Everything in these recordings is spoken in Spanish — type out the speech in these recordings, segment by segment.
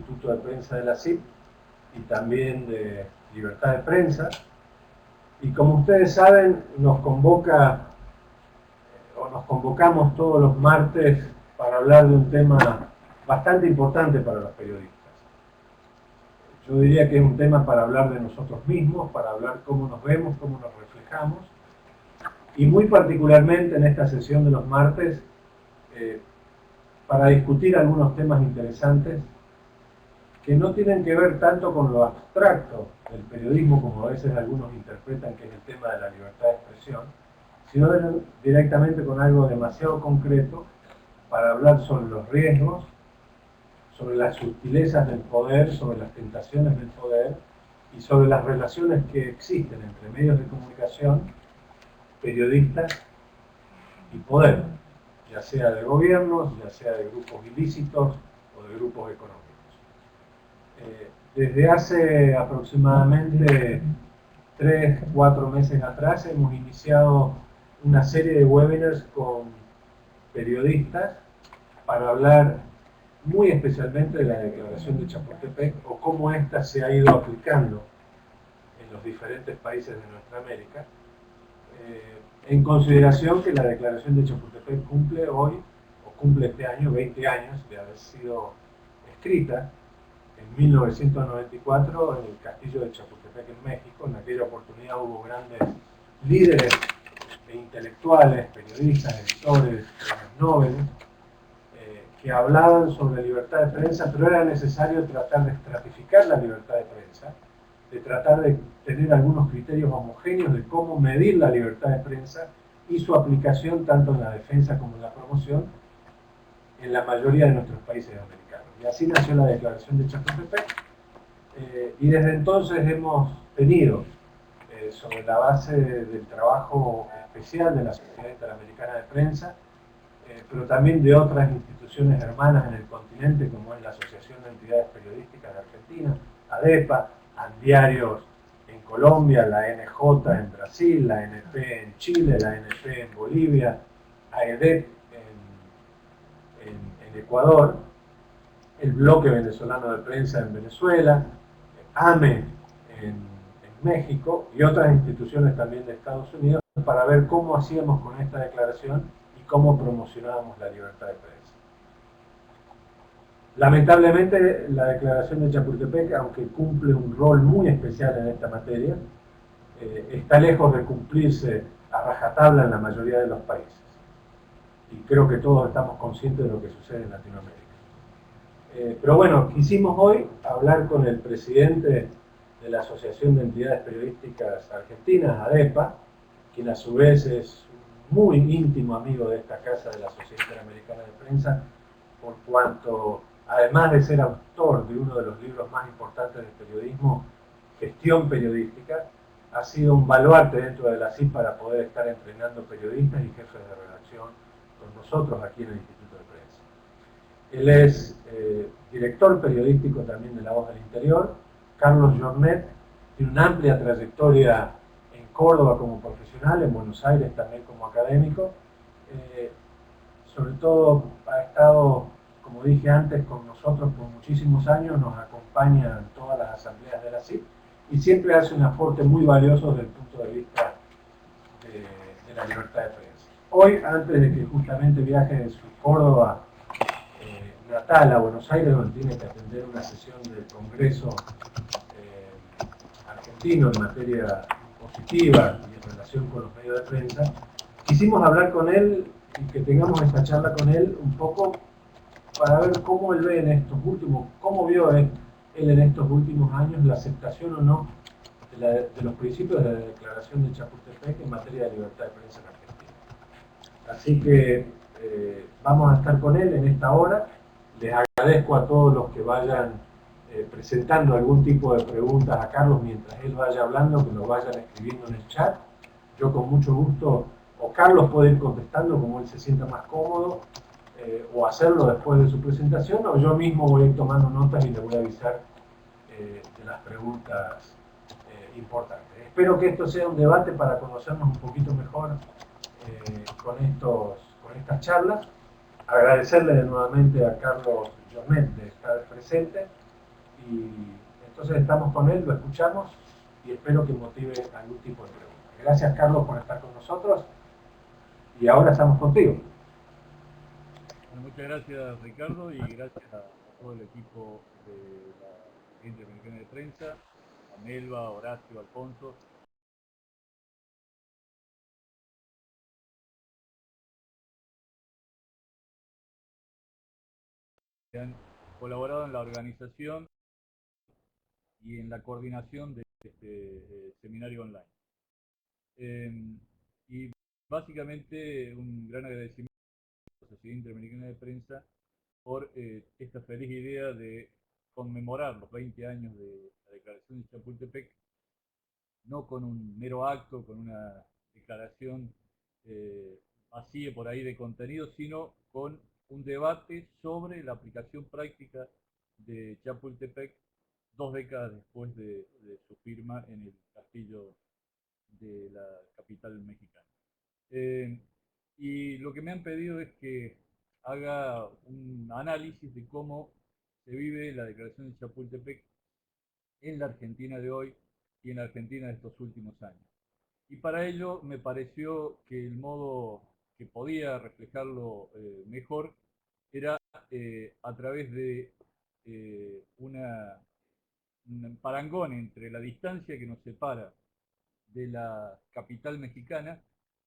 Instituto de Prensa de la CIP y también de Libertad de Prensa. Y como ustedes saben, nos convocamos todos los martes para hablar de un tema bastante importante para los periodistas. Yo diría que es un tema para hablar de nosotros mismos, para hablar cómo nos vemos, cómo nos reflejamos, y muy particularmente en esta sesión de los martes, para discutir algunos temas interesantes que no tienen que ver tanto con lo abstracto del periodismo, como a veces algunos interpretan que es el tema de la libertad de expresión, sino directamente con algo demasiado concreto para hablar sobre los riesgos, sobre las sutilezas del poder, sobre las tentaciones del poder y sobre las relaciones que existen entre medios de comunicación, periodistas y poder, ya sea de gobiernos, ya sea de grupos ilícitos o de grupos económicos. Desde hace aproximadamente 3-4 meses atrás hemos iniciado una serie de webinars con periodistas para hablar muy especialmente de la Declaración de Chapultepec o cómo ésta se ha ido aplicando en los diferentes países de nuestra América, en consideración que la Declaración de Chapultepec cumple hoy, o cumple este año, 20 años de haber sido escrita en 1994 en el castillo de Chapultepec en México. En aquella oportunidad hubo grandes líderes e intelectuales, periodistas, editores, premios Nobel, que hablaban sobre libertad de prensa, pero era necesario tratar de estratificar la libertad de prensa, de tratar de tener algunos criterios homogéneos de cómo medir la libertad de prensa y su aplicación tanto en la defensa como en la promoción en la mayoría de nuestros países americanos. Y así nació la Declaración de Chapultepec, y desde entonces hemos tenido, sobre la base del trabajo especial de la Sociedad Interamericana de Prensa, pero también de otras instituciones hermanas en el continente, como es la Asociación de Entidades Periodísticas de Argentina, ADEPA, ANDiarios en Colombia, la NJ en Brasil, la ANP en Chile, la ANP en Bolivia, AEDEP en Ecuador, el Bloque Venezolano de Prensa en Venezuela, AME en México y otras instituciones también de Estados Unidos, para ver cómo hacíamos con esta declaración y cómo promocionábamos la libertad de prensa. Lamentablemente, la Declaración de Chapultepec, aunque cumple un rol muy especial en esta materia, está lejos de cumplirse a rajatabla en la mayoría de los países. Y creo que todos estamos conscientes de lo que sucede en Latinoamérica. Pero bueno, quisimos hoy hablar con el presidente de la Asociación de Entidades Periodísticas Argentinas, ADEPA, quien a su vez es muy íntimo amigo de esta casa de la Sociedad Interamericana de Prensa, por cuanto, además de ser autor de uno de los libros más importantes del periodismo, Gestión Periodística, ha sido un baluarte dentro de la CIP para poder estar entrenando periodistas y jefes de redacción con nosotros aquí en el Instituto de Prensa. Él es director periodístico también de La Voz del Interior. Carlos Jornet tiene una amplia trayectoria en Córdoba como profesional, en Buenos Aires también como académico. Sobre todo ha estado, como dije antes, con nosotros por muchísimos años, nos acompaña en todas las asambleas de la CIP y siempre hace un aporte muy valioso desde el punto de vista de la libertad de prensa. Hoy, antes de que justamente viaje de su Córdoba natal a Buenos Aires, donde tiene que atender una sesión del Congreso argentino en materia impositiva y en relación con los medios de prensa, quisimos hablar con él y que tengamos esta charla con él un poco para ver cómo él ve en estos últimos, cómo vio él en estos últimos años la aceptación o no de los principios de la Declaración de Chapultepec en materia de libertad de prensa en Argentina. Así que vamos a estar con él en esta hora. Les agradezco a todos los que vayan presentando algún tipo de preguntas a Carlos mientras él vaya hablando, que lo vayan escribiendo en el chat. Yo con mucho gusto, o Carlos puede ir contestando como él se sienta más cómodo, o hacerlo después de su presentación, o yo mismo voy a ir tomando notas y le voy a avisar de las preguntas importantes. Espero que esto sea un debate para conocernos un poquito mejor con estas charlas. Agradecerle nuevamente a Carlos Jornet de estar presente y entonces estamos con él, lo escuchamos y espero que motive algún tipo de pregunta. Gracias, Carlos, por estar con nosotros y ahora estamos contigo. Bueno, muchas gracias Ricardo y gracias a todo el equipo de la Agencia Interamericana de Prensa, a Melba, Horacio, Alfonso. Que han colaborado en la organización y en la coordinación de este seminario online. Y básicamente un gran agradecimiento a la Sociedad Interamericana de Prensa por esta feliz idea de conmemorar los 20 años de la Declaración de Chapultepec, no con un mero acto, con una declaración vacía por ahí de contenido, sino con un debate sobre la aplicación práctica de Chapultepec 2 décadas después de su firma en el castillo de la capital mexicana. Eh, y lo que me han pedido es que haga un análisis de cómo se vive la declaración de Chapultepec en la Argentina de hoy y en la Argentina de estos últimos años. Y para ello me pareció que el modo que podía reflejarlo mejor era a través de un parangón entre la distancia que nos separa de la capital mexicana,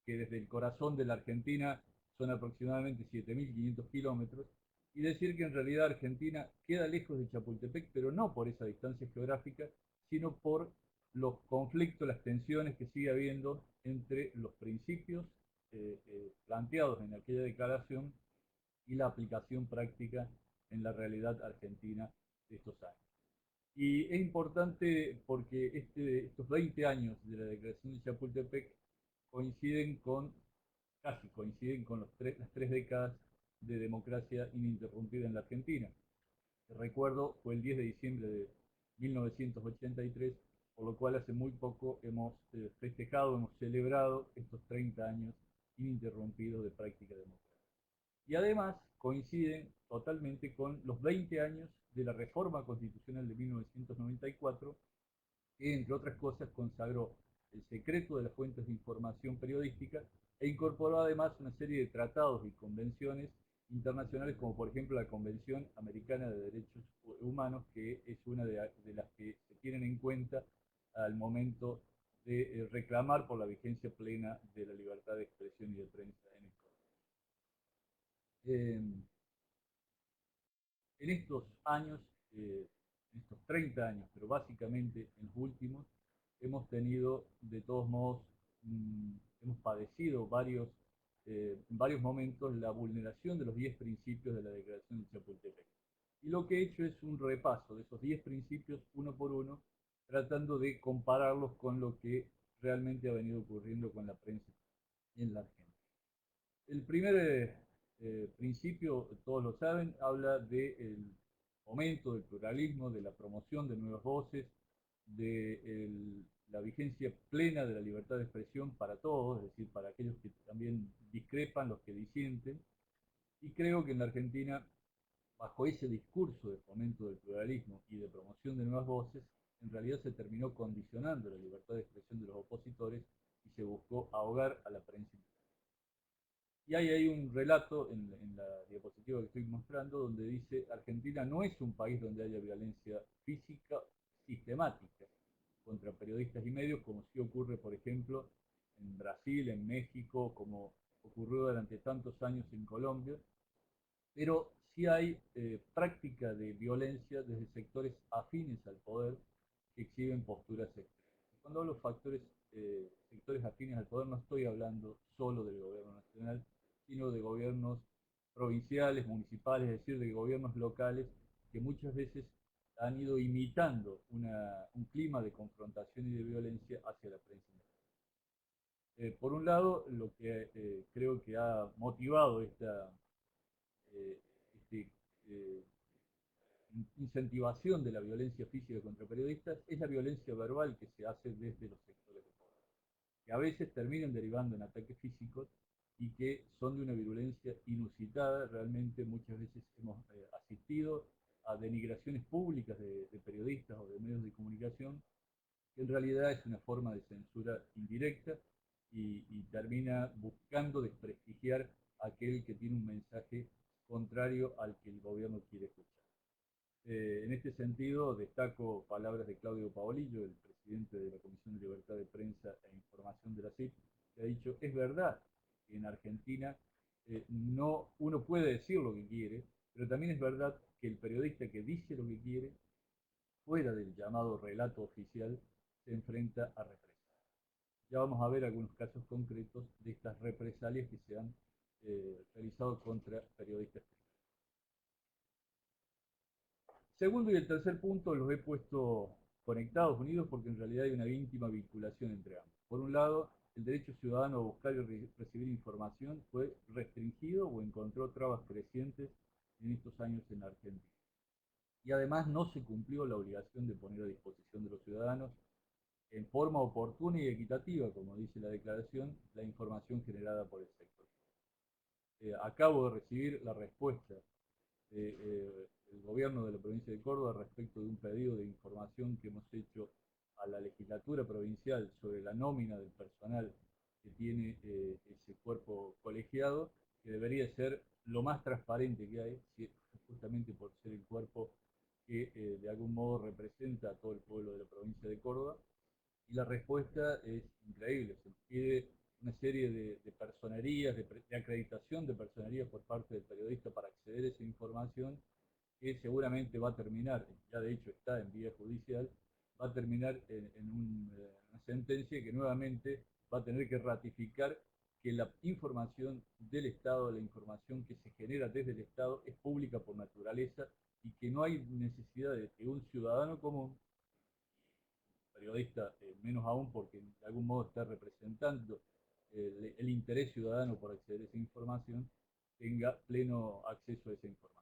que desde el corazón de la Argentina son aproximadamente 7.500 kilómetros, y decir que en realidad Argentina queda lejos de Chapultepec, pero no por esa distancia geográfica, sino por los conflictos, las tensiones que sigue habiendo entre los principios planteados en aquella declaración y la aplicación práctica en la realidad argentina de estos años. Y es importante porque estos 20 años de la declaración de Chapultepec coinciden con, casi coinciden con las 3 décadas de democracia ininterrumpida en la Argentina. Recuerdo, fue el 10 de diciembre de 1983, por lo cual hace muy poco hemos festejado, hemos celebrado estos 30 años ininterrumpidos de práctica democrática. Y además coinciden totalmente con los 20 años de la reforma constitucional de 1994, que entre otras cosas consagró el secreto de las fuentes de información periodística e incorporó además una serie de tratados y convenciones internacionales, como por ejemplo la Convención Americana de Derechos Humanos, que es una de las que se tienen en cuenta al momento de reclamar por la vigencia plena de la libertad de expresión y de prensa en el país. En estos años, en estos 30 años, pero básicamente en los últimos, hemos tenido de todos modos, hemos padecido en varios momentos la vulneración de los 10 principios de la Declaración de Chapultepec. Y lo que he hecho es un repaso de esos 10 principios uno por uno, tratando de compararlos con lo que realmente ha venido ocurriendo con la prensa en la Argentina. El primer principio, todos lo saben, habla del fomento del pluralismo, de la promoción de nuevas voces, de la vigencia plena de la libertad de expresión para todos, es decir, para aquellos que también discrepan, los que disienten. Y creo que en la Argentina, bajo ese discurso de fomento del pluralismo y de promoción de nuevas voces, en realidad se terminó condicionando la libertad de expresión de los opositores y se buscó ahogar a la prensa. Y ahí hay un relato en la diapositiva que estoy mostrando donde dice: Argentina no es un país donde haya violencia física sistemática contra periodistas y medios, como sí ocurre, por ejemplo, en Brasil, en México, como ocurrió durante tantos años en Colombia, pero sí hay práctica de violencia desde sectores afines al poder que exhiben posturas extremas. Cuando hablo de sectores afines al poder, no estoy hablando solo del gobierno nacional, sino de gobiernos provinciales, municipales, es decir, de gobiernos locales que muchas veces han ido imitando un clima de confrontación y de violencia hacia la prensa. Por un lado, lo que creo que ha motivado esta este, eh, incentivación de la violencia física contra periodistas es la violencia verbal que se hace desde los sectores de poder, que a veces terminan derivando en ataques físicos y que son de una virulencia inusitada. Realmente muchas veces hemos asistido a denigraciones públicas de periodistas o de medios de comunicación, que en realidad es una forma de censura indirecta y termina buscando desprestigiar a aquel que tiene un mensaje contrario al que el gobierno quiere escuchar. En este sentido, destaco palabras de Claudio Paolillo, el presidente de la Comisión de Libertad de Prensa e Información de la CIP, que ha dicho, es verdad que en Argentina uno puede decir lo que quiere, pero también es verdad que el periodista que dice lo que quiere, fuera del llamado relato oficial, se enfrenta a represalias. Ya vamos a ver algunos casos concretos de estas represalias que se han realizado contra periodistas. Segundo y el tercer punto los he puesto conectados, unidos, porque en realidad hay una íntima vinculación entre ambos. Por un lado, el derecho ciudadano a buscar y recibir información fue restringido o encontró trabas crecientes en estos años en Argentina. Y además no se cumplió la obligación de poner a disposición de los ciudadanos en forma oportuna y equitativa, como dice la declaración, la información generada por el sector. Acabo de recibir la respuesta del gobierno de la provincia de Córdoba respecto de un pedido de información que hemos hecho a la legislatura provincial sobre la nómina del personal que tiene ese cuerpo colegiado, que debería ser lo más transparente que hay, justamente por ser el cuerpo que de algún modo representa a todo el pueblo de la provincia de Córdoba. Y la respuesta es increíble, se pide una serie de personerías, de acreditación de personerías por parte del periodista para acceder a esa información, que seguramente va a terminar, ya de hecho está en vía judicial, va a terminar en una sentencia que nuevamente va a tener que ratificar que la información del Estado, la información que se genera desde el Estado, es pública por naturaleza y que no hay necesidad de que un ciudadano común, periodista menos aún porque de algún modo está representando el interés ciudadano por acceder a esa información, tenga pleno acceso a esa información.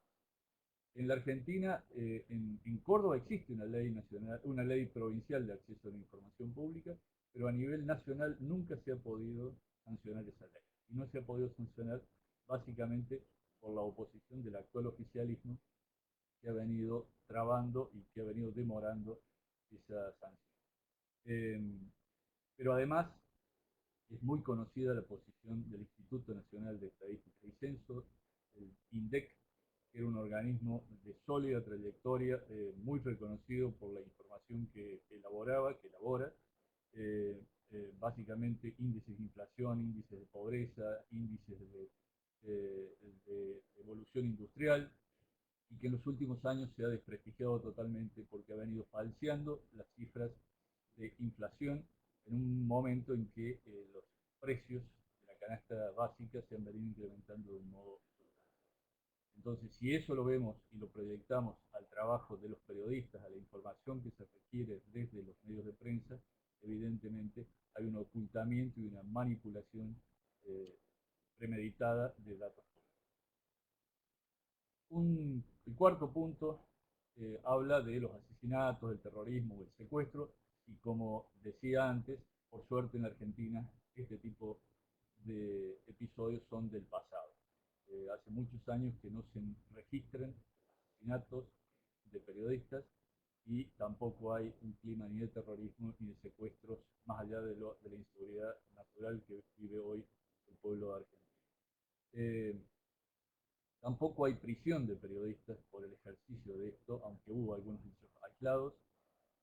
En la Argentina, en Córdoba existe una ley nacional, una ley provincial de acceso a la información pública, pero a nivel nacional nunca se ha podido sancionar esa ley. Y no se ha podido sancionar básicamente por la oposición del actual oficialismo, que ha venido trabando y que ha venido demorando esa sanción. Pero además es muy conocida la posición del Instituto Nacional de Estadística y Censo, el INDEC, que era un organismo de sólida trayectoria, muy reconocido por la información que elabora, básicamente índices de inflación, índices de pobreza, índices de evolución industrial, y que en los últimos años se ha desprestigiado totalmente porque ha venido falseando las cifras de inflación en un momento en que los precios de la canasta básica se han venido incrementando de un modo sustancial. Entonces, si eso lo vemos y lo proyectamos al trabajo de los periodistas, a la información que se requiere desde los medios de prensa, evidentemente hay un ocultamiento y una manipulación premeditada de datos. El cuarto punto habla de los asesinatos, el terrorismo o el secuestro, y como decía antes, por suerte en la Argentina este tipo de episodios son del pasado. Hace muchos años que no se registran asesinatos de periodistas y tampoco hay un clima ni de terrorismo ni de secuestros más allá de la inseguridad natural que vive hoy el pueblo de Argentina. Tampoco hay prisión de periodistas por el ejercicio de esto, aunque hubo algunos hechos aislados,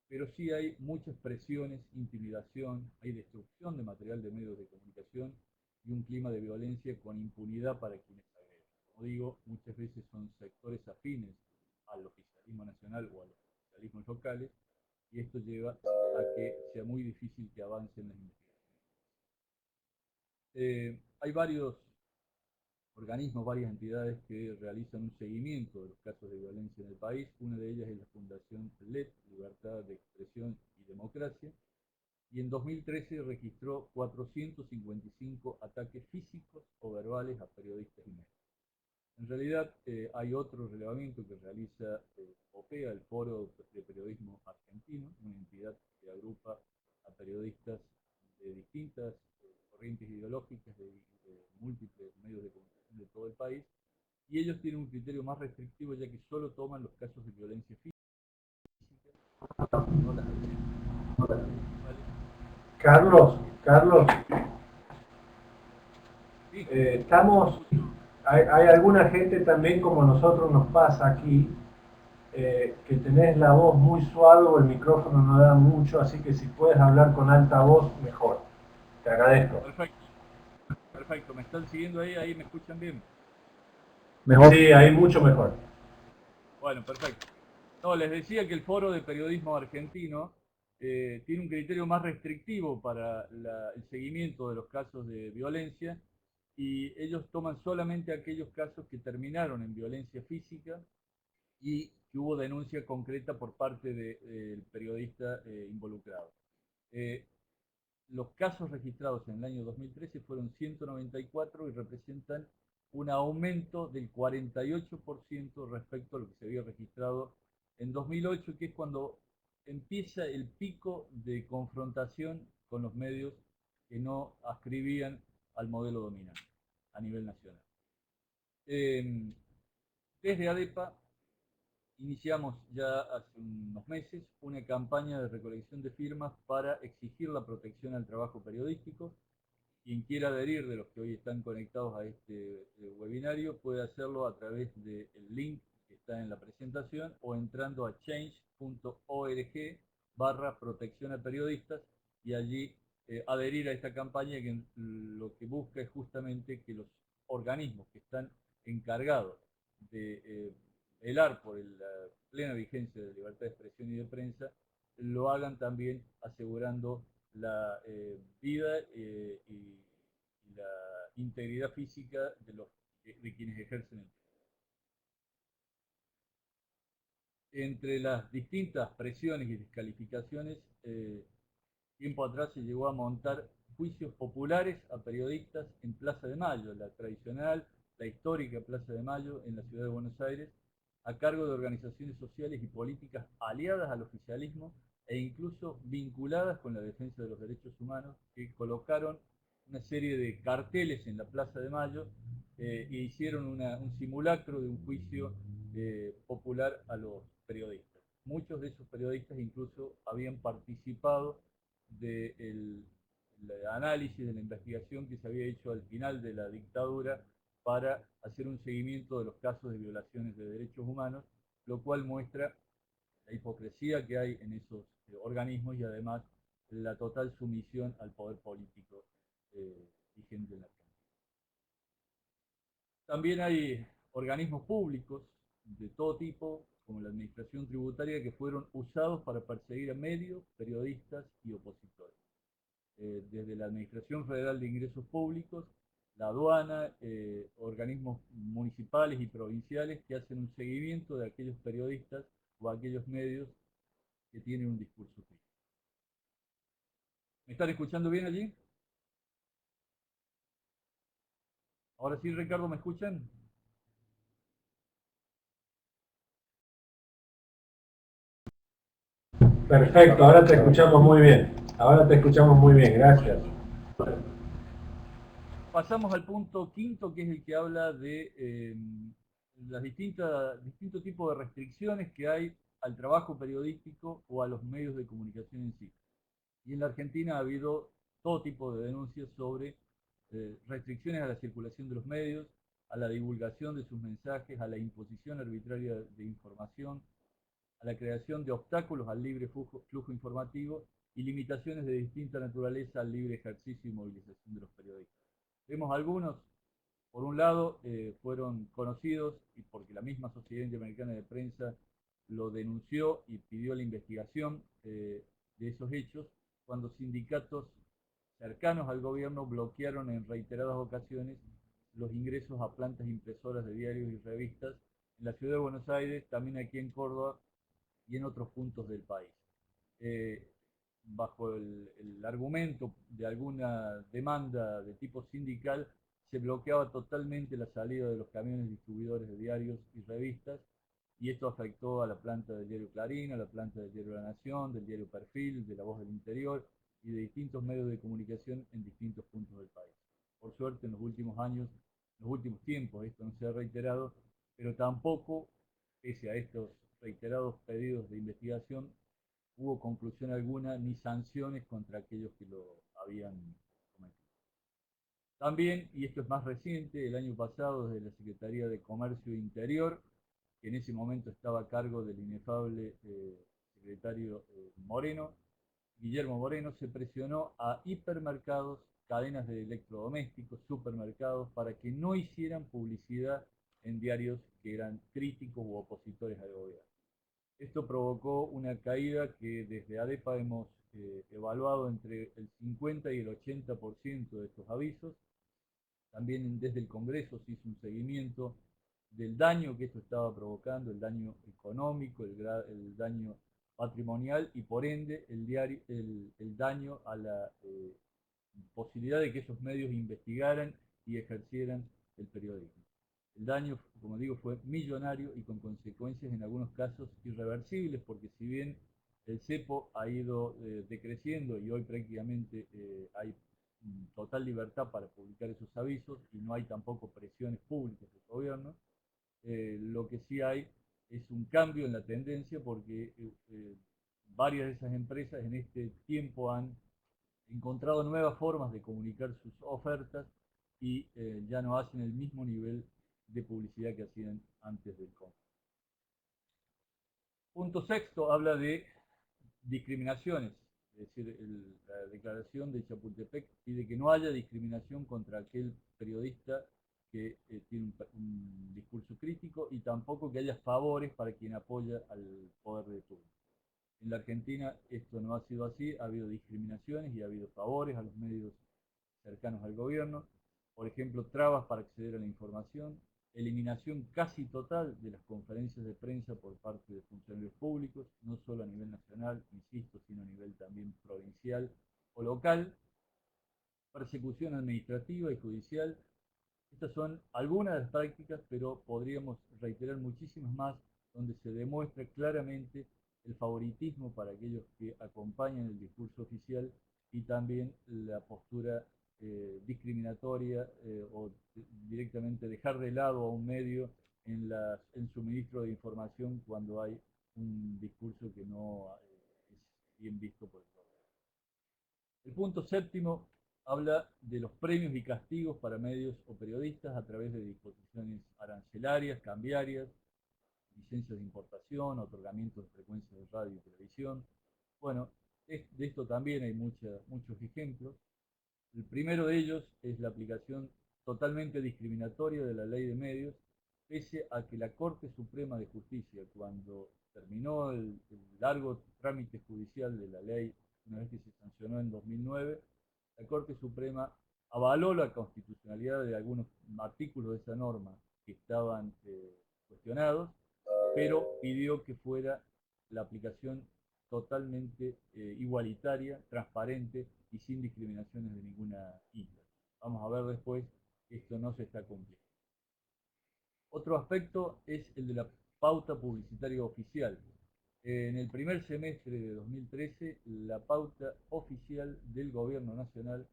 pero sí hay muchas presiones, intimidación, hay destrucción de material de medios de comunicación y un clima de violencia con impunidad para quienes agreden. Como digo, muchas veces son sectores afines al oficialismo nacional o a los oficialismos locales, y esto lleva a que sea muy difícil que avancen las investigaciones. Hay varios organismos, varias entidades que realizan un seguimiento de los casos de violencia en el país. Una de ellas es la Fundación LED, Libertad de Expresión y Democracia, y en 2013 registró 455 ataques físicos o verbales a periodistas y medios. En realidad hay otro relevamiento que realiza OPEA, el Foro de Periodismo Argentino, una entidad que agrupa a periodistas de distintas corrientes ideológicas, de múltiples medios de comunicación de todo el país, y ellos tienen un criterio criterio más restrictivo, ya que solo toman los casos de violencia física, no las agresiones. Carlos, Sí, estamos, hay alguna gente también como nosotros nos pasa aquí, que tenés la voz muy suave o el micrófono no da mucho, así que si puedes hablar con alta voz, mejor. Te agradezco. perfecto, perfecto. ¿Me están siguiendo ahí? ¿Ahí me escuchan bien? Mejor. Sí, ahí mucho mejor. Bueno, perfecto. No, les decía que el Foro de Periodismo Argentino tiene un criterio más restrictivo para el seguimiento de los casos de violencia y ellos toman solamente aquellos casos que terminaron en violencia física y que hubo denuncia concreta por parte del periodista involucrado. Eh, los casos registrados en el año 2013 fueron 194 y representan un aumento del 48% respecto a lo que se había registrado en 2008, que es cuando empieza el pico de confrontación con los medios que no ascribían al modelo dominante a nivel nacional. Desde ADEPA iniciamos ya hace unos meses una campaña de recolección de firmas para exigir la protección al trabajo periodístico. Quien quiera adherir de los que hoy están conectados a este webinario puede hacerlo a través del link que está en la presentación o entrando a change.org/protección a periodistas y allí adherir a esta campaña que lo que busca es justamente que los organismos que están encargados de velar por la plena vigencia de la libertad de expresión y de prensa lo hagan también asegurando la vida y la integridad física de quienes ejercen el trabajo. Entre las distintas presiones y descalificaciones, tiempo atrás se llegó a montar juicios populares a periodistas en Plaza de Mayo, la tradicional, la histórica Plaza de Mayo en la ciudad de Buenos Aires, a cargo de organizaciones sociales y políticas aliadas al oficialismo e incluso vinculadas con la defensa de los derechos humanos, que colocaron una serie de carteles en la Plaza de Mayo e hicieron un simulacro de un juicio popular a los periodistas. Muchos de esos periodistas incluso habían participado del análisis, de la investigación que se había hecho al final de la dictadura para hacer un seguimiento de los casos de violaciones de derechos humanos, lo cual muestra la hipocresía que hay en esos organismos y además la total sumisión al poder político vigente en la Argentina. También hay organismos públicos de todo tipo, como la administración tributaria, que fueron usados para perseguir a medios, periodistas y opositores. Desde la Administración Federal de Ingresos Públicos, la aduana, organismos municipales y provinciales que hacen un seguimiento de aquellos periodistas o aquellos medios que tienen un discurso crítico. ¿Me están escuchando bien allí? Ahora sí, Ricardo, ¿me escuchan? Perfecto, ahora te escuchamos muy bien. Ahora te escuchamos muy bien, gracias. Pasamos al punto quinto, que es el que habla de las distintos tipos de restricciones que hay al trabajo periodístico o a los medios de comunicación en sí. Y en la Argentina ha habido todo tipo de denuncias sobre restricciones a la circulación de los medios, a la divulgación de sus mensajes, a la imposición arbitraria de información, a la creación de obstáculos al libre flujo informativo y limitaciones de distinta naturaleza al libre ejercicio y movilización de los periodistas. Vemos algunos, por un lado, fueron conocidos y porque la misma Sociedad Interamericana de Prensa lo denunció y pidió la investigación de esos hechos, cuando sindicatos cercanos al gobierno bloquearon en reiteradas ocasiones los ingresos a plantas impresoras de diarios y revistas en la ciudad de Buenos Aires, también aquí en Córdoba y en otros puntos del país. Eh, Bajo el argumento de alguna demanda de tipo sindical, se bloqueaba totalmente la salida de los camiones distribuidores de diarios y revistas, y esto afectó a la planta del diario Clarín, a la planta del diario La Nación, del diario Perfil, de La Voz del Interior y de distintos medios de comunicación en distintos puntos del país. Por suerte, en los últimos años, en los últimos tiempos, esto no se ha reiterado, pero tampoco, pese a estos reiterados pedidos de investigación, hubo conclusión alguna ni sanciones contra aquellos que lo habían cometido. También, y esto es más reciente, el año pasado desde la Secretaría de Comercio Interior, que en ese momento estaba a cargo del inefable secretario Moreno, Guillermo Moreno, se presionó a hipermercados, cadenas de electrodomésticos, supermercados, para que no hicieran publicidad en diarios que eran críticos u opositores al gobierno. Esto provocó una caída que desde ADEPA hemos evaluado entre el 50 y el 80% de estos avisos. También desde el Congreso se hizo un seguimiento del daño que esto estaba provocando, el daño económico, el daño patrimonial y por ende el daño a la posibilidad de que esos medios investigaran y ejercieran el periodismo. El daño, como digo, fue millonario y con consecuencias en algunos casos irreversibles, porque si bien el cepo ha ido decreciendo y hoy prácticamente hay total libertad para publicar esos avisos y no hay tampoco presiones públicas del gobierno, lo que sí hay es un cambio en la tendencia porque varias de esas empresas en este tiempo han encontrado nuevas formas de comunicar sus ofertas y ya no hacen el mismo nivel de publicidad que hacían antes del COVID. Punto sexto habla de discriminaciones, es decir, la declaración de Chapultepec pide que no haya discriminación contra aquel periodista que tiene un discurso crítico y tampoco que haya favores para quien apoya al poder de turno. En la Argentina esto no ha sido así, ha habido discriminaciones y ha habido favores a los medios cercanos al gobierno, por ejemplo, trabas para acceder a la información, eliminación casi total de las conferencias de prensa por parte de funcionarios públicos, no solo a nivel nacional, insisto, sino a nivel también provincial o local, persecución administrativa y judicial. Estas son algunas de las prácticas, pero podríamos reiterar muchísimas más, donde se demuestra claramente el favoritismo para aquellos que acompañan el discurso oficial y también la postura discriminatoria o directamente dejar de lado a un medio en suministro de información cuando hay un discurso que no es bien visto por el gobierno. El punto séptimo habla de los premios y castigos para medios o periodistas a través de disposiciones arancelarias, cambiarias, licencias de importación, otorgamientos de frecuencias de radio y televisión. Bueno, de esto también hay muchos ejemplos. El primero de ellos es la aplicación totalmente discriminatoria de la ley de medios, pese a que la Corte Suprema de Justicia, cuando terminó el largo trámite judicial de la ley, una vez que se sancionó en 2009, la Corte Suprema avaló la constitucionalidad de algunos artículos de esa norma que estaban cuestionados, pero pidió que fuera la aplicación totalmente igualitaria, transparente y sin discriminaciones de ninguna índole. Vamos a ver después que esto no se está cumpliendo. Otro aspecto es el de la pauta publicitaria oficial. En el primer semestre de 2013, la pauta oficial del gobierno nacional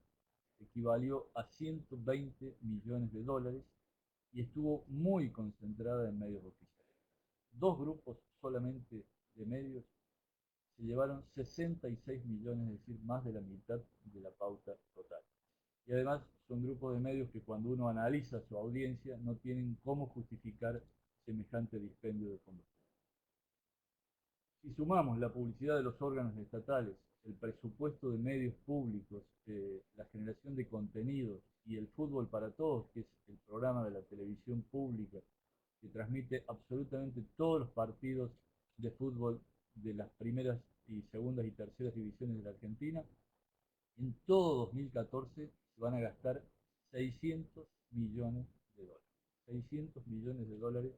equivalió a 120 millones de dólares y estuvo muy concentrada en medios oficiales. Dos grupos solamente de medios se llevaron 66 millones, es decir, más de la mitad de la pauta total. Y además son grupos de medios que cuando uno analiza su audiencia no tienen cómo justificar semejante dispendio de combustible. Si sumamos la publicidad de los órganos estatales, el presupuesto de medios públicos, la generación de contenidos y el fútbol para todos, que es el programa de la televisión pública que transmite absolutamente todos los partidos de fútbol de las primeras y segundas y terceras divisiones de la Argentina, en todo 2014 se van a gastar 600 millones de dólares. 600 millones de dólares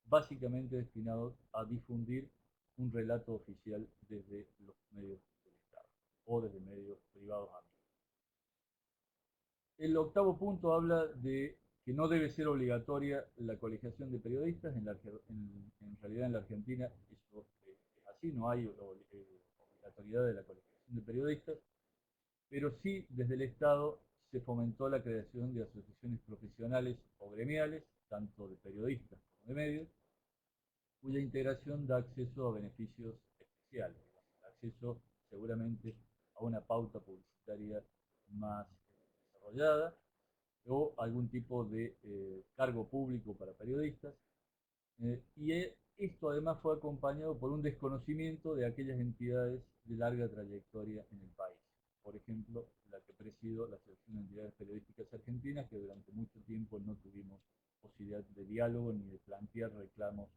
básicamente destinados a difundir un relato oficial desde los medios del Estado o desde medios privados amigos. El octavo punto habla de que no debe ser obligatoria la colegiación de periodistas. En realidad en la Argentina eso es así, no hay obligatoriedad de la colegiación de periodistas, pero sí desde el Estado se fomentó la creación de asociaciones profesionales o gremiales, tanto de periodistas como de medios, cuya integración da acceso a beneficios especiales, acceso seguramente a una pauta publicitaria más desarrollada o algún tipo de cargo público para periodistas. Esto además fue acompañado por un desconocimiento de aquellas entidades de larga trayectoria en el país. Por ejemplo, la que presido, la Asociación de Entidades Periodísticas Argentinas, que durante mucho tiempo no tuvimos posibilidad de diálogo ni de plantear reclamos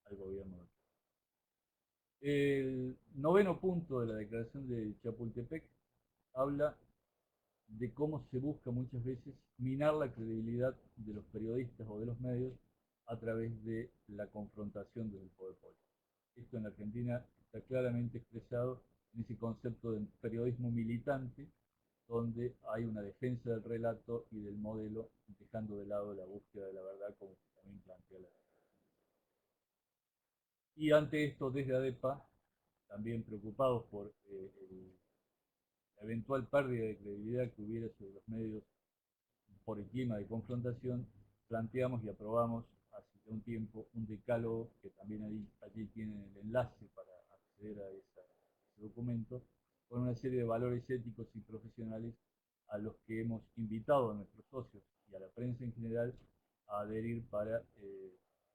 al gobierno de Chubut. El noveno punto de la declaración de Chapultepec habla de cómo se busca muchas veces minar la credibilidad de los periodistas o de los medios a través de la confrontación del poder político. Esto en Argentina está claramente expresado en ese concepto de periodismo militante, donde hay una defensa del relato y del modelo, dejando de lado la búsqueda de la verdad, como también plantea la declaración. Y ante esto, desde ADEPA, también preocupados por la eventual pérdida de credibilidad que hubiera sobre los medios por el clima de confrontación, planteamos y aprobamos hace ya un tiempo un decálogo que también allí tienen el enlace para acceder a ese documento, con una serie de valores éticos y profesionales a los que hemos invitado a nuestros socios y a la prensa en general a adherir para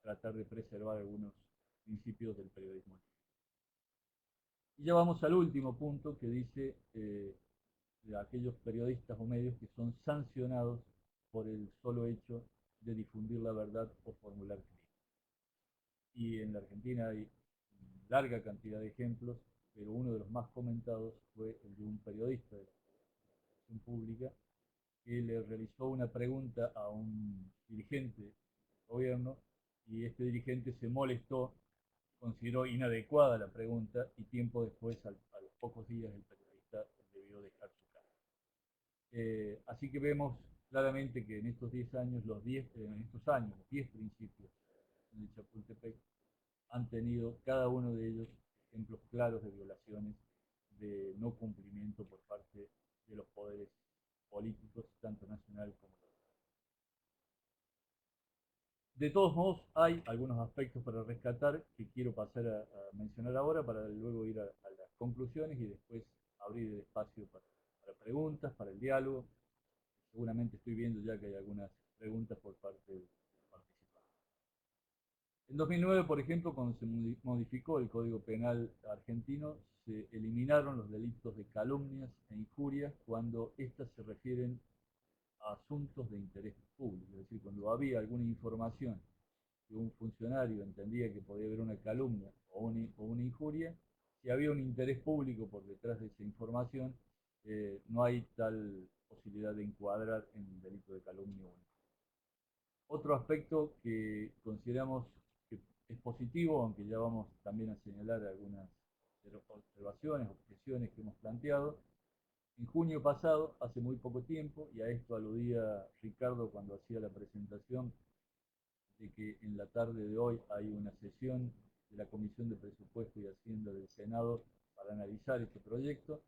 tratar de preservar algunos principios del periodismo. Y ya vamos al último punto que dice de aquellos periodistas o medios que son sancionados por el solo hecho de difundir la verdad o formular críticas. Y en la Argentina hay larga cantidad de ejemplos, pero uno de los más comentados fue el de un periodista de la televisión pública que le realizó una pregunta a un dirigente del gobierno y este dirigente se molestó, consideró inadecuada la pregunta y tiempo después, a los pocos días, el periodista debió dejar su cargo. Así que vemos claramente que en estos 10 años, los 10 principios de Chapultepec han tenido cada uno de ellos ejemplos claros de violaciones, de no cumplimiento por parte de los poderes políticos, tanto nacional como local. De todos modos, hay algunos aspectos para rescatar que quiero pasar a mencionar ahora para luego ir a las conclusiones y después abrir el espacio para preguntas, para el diálogo. Seguramente estoy viendo ya que hay algunas preguntas por parte de los participantes. En 2009, por ejemplo, cuando se modificó el Código Penal argentino, se eliminaron los delitos de calumnias e injurias cuando éstas se refieren a asuntos de interés público. Es decir, cuando había alguna información que un funcionario entendía que podía haber una calumnia o una injuria, si había un interés público por detrás de esa información, no hay tal posibilidad de encuadrar en el delito de calumnia o injuria. Otro aspecto que consideramos que es positivo, aunque ya vamos también a señalar algunas observaciones, objeciones que hemos planteado. En junio pasado, hace muy poco tiempo, y a esto aludía Ricardo cuando hacía la presentación, de que en la tarde de hoy hay una sesión de la Comisión de Presupuesto y Hacienda del Senado para analizar este proyecto.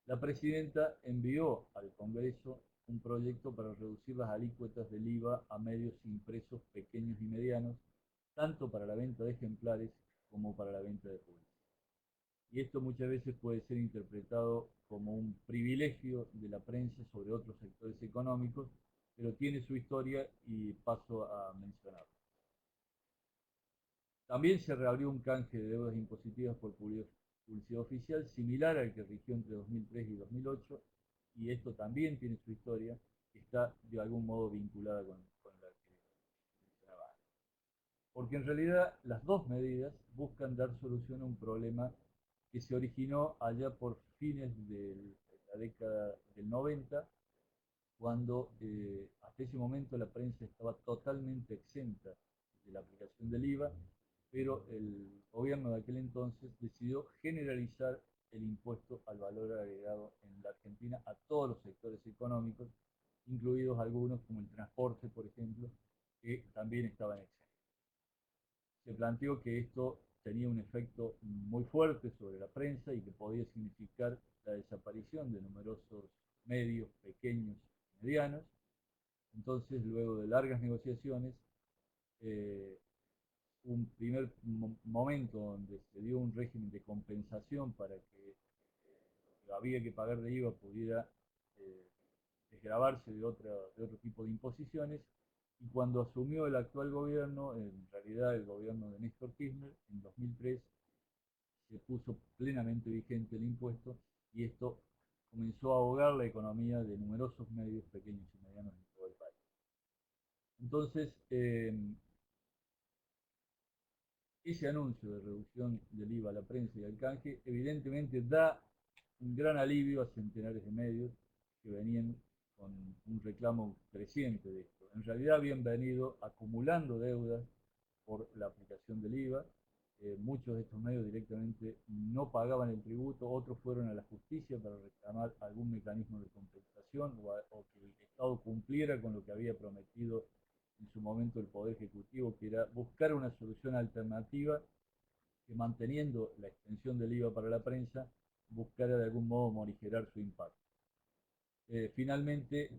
La presidenta envió al Congreso un proyecto para reducir las alícuotas del IVA a medios impresos pequeños y medianos, tanto para la venta de ejemplares como para la venta de publicidad. Y esto muchas veces puede ser interpretado como un privilegio de la prensa sobre otros sectores económicos, pero tiene su historia y paso a mencionarlo. También se reabrió un canje de deudas impositivas por publicidad oficial, similar al que rigió entre 2003 y 2008, y esto también tiene su historia, que está de algún modo vinculada con la que mencionaba. Porque en realidad las dos medidas buscan dar solución a un problema que se originó allá por fines de la década del 90, cuando hasta ese momento la prensa estaba totalmente exenta de la aplicación del IVA, pero el gobierno de aquel entonces decidió generalizar el impuesto al valor agregado en la Argentina a todos los sectores económicos, incluidos algunos como el transporte, por ejemplo, que también estaban exentos. Se planteó que esto tenía un efecto muy fuerte sobre la prensa y que podía significar la desaparición de numerosos medios pequeños y medianos. Entonces, luego de largas negociaciones, un primer momento donde se dio un régimen de compensación para que lo que había que pagar de IVA pudiera eh, desgravarse de otro tipo de imposiciones, y cuando asumió el actual gobierno, en realidad el gobierno de Néstor Kirchner, en 2003 se puso plenamente vigente el impuesto, y esto comenzó a ahogar la economía de numerosos medios pequeños y medianos en todo el país. Entonces, ese anuncio de reducción del IVA a la prensa y al canje evidentemente da un gran alivio a centenares de medios que venían con un reclamo creciente de esto. En realidad habían venido acumulando deudas por la aplicación del IVA. Muchos de estos medios directamente no pagaban el tributo, otros fueron a la justicia para reclamar algún mecanismo de compensación o que el Estado cumpliera con lo que había prometido en su momento el Poder Ejecutivo, que era buscar una solución alternativa que, manteniendo la extensión del IVA para la prensa, buscara de algún modo morigerar su impacto. Finalmente,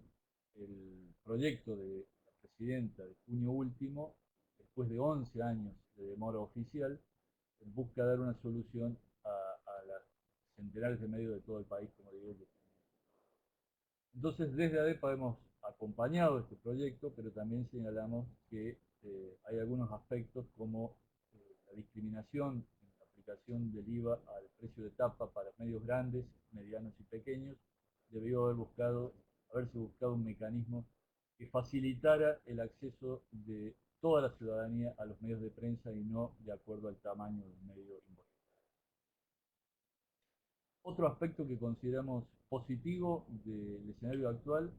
el proyecto de la presidenta de junio último, después de 11 años de demora oficial, busca dar una solución a las centenares de medios de todo el país, como digo. Entonces, desde ADEPA hemos acompañado este proyecto, pero también señalamos que hay algunos aspectos como la discriminación en la aplicación del IVA al precio de tapa para medios grandes, medianos y pequeños. Debió haberse buscado un mecanismo que facilitara el acceso de toda la ciudadanía a los medios de prensa y no de acuerdo al tamaño del medio involucrado. Otro aspecto que consideramos positivo del escenario actual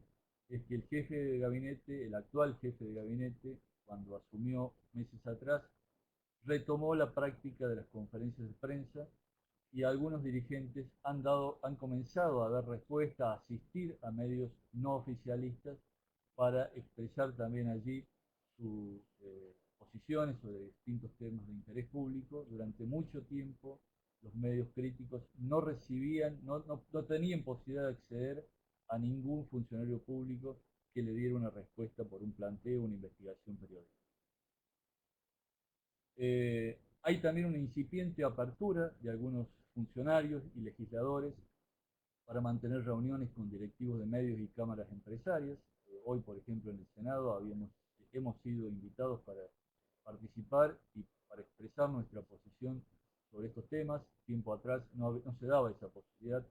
es que el jefe de gabinete, el actual jefe de gabinete, cuando asumió meses atrás, retomó la práctica de las conferencias de prensa, y algunos dirigentes han comenzado a dar respuesta, a asistir a medios no oficialistas para expresar también allí sus posiciones sobre distintos temas de interés público. Durante mucho tiempo los medios críticos no recibían, no tenían posibilidad de acceder a ningún funcionario público que le diera una respuesta por un planteo, una investigación periodística. Hay también una incipiente apertura de algunos funcionarios y legisladores para mantener reuniones con directivos de medios y cámaras empresarias. Hoy, por ejemplo, en el Senado hemos sido invitados para participar y para expresar nuestra posición sobre estos temas. Tiempo atrás no se daba esa posibilidad,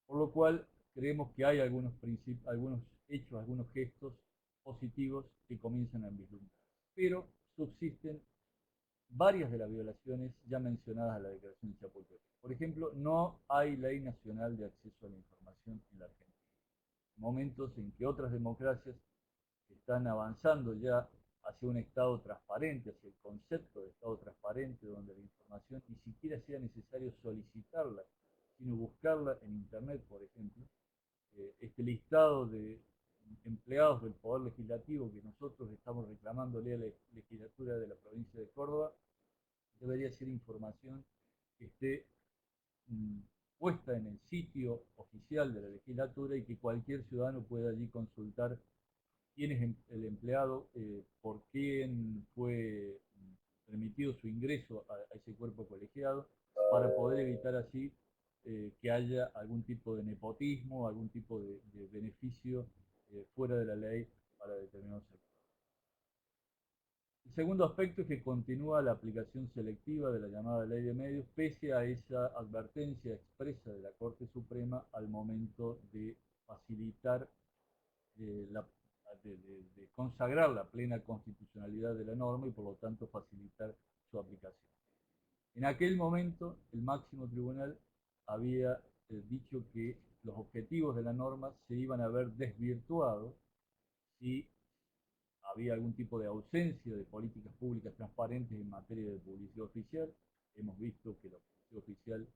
por lo cual creemos que hay algunos hechos, algunos gestos positivos que comienzan a vislumbrar. Pero subsisten varias de las violaciones ya mencionadas a la Declaración de Chapultepec. Por ejemplo, no hay ley nacional de acceso a la información en la Argentina. Momentos en que otras democracias están avanzando ya hacia un Estado transparente, hacia el concepto de Estado transparente, donde la información ni siquiera sea necesario solicitarla, sino buscarla en Internet, por ejemplo. Este listado de empleados del Poder Legislativo que nosotros estamos reclamándole a la legislatura de la provincia de Córdoba debería ser información que esté puesta en el sitio oficial de la legislatura y que cualquier ciudadano pueda allí consultar quién es el empleado, por quién fue permitido su ingreso a ese cuerpo colegiado, para poder evitar así que haya algún tipo de nepotismo, algún tipo de beneficio fuera de la ley para determinados sectores. El segundo aspecto es que continúa la aplicación selectiva de la llamada ley de medios, pese a esa advertencia expresa de la Corte Suprema al momento de facilitar, de consagrar la plena constitucionalidad de la norma y por lo tanto facilitar su aplicación. En aquel momento, el máximo tribunal había dicho que los objetivos de la norma se iban a ver desvirtuados si había algún tipo de ausencia de políticas públicas transparentes en materia de publicidad oficial. Hemos visto que la publicidad oficial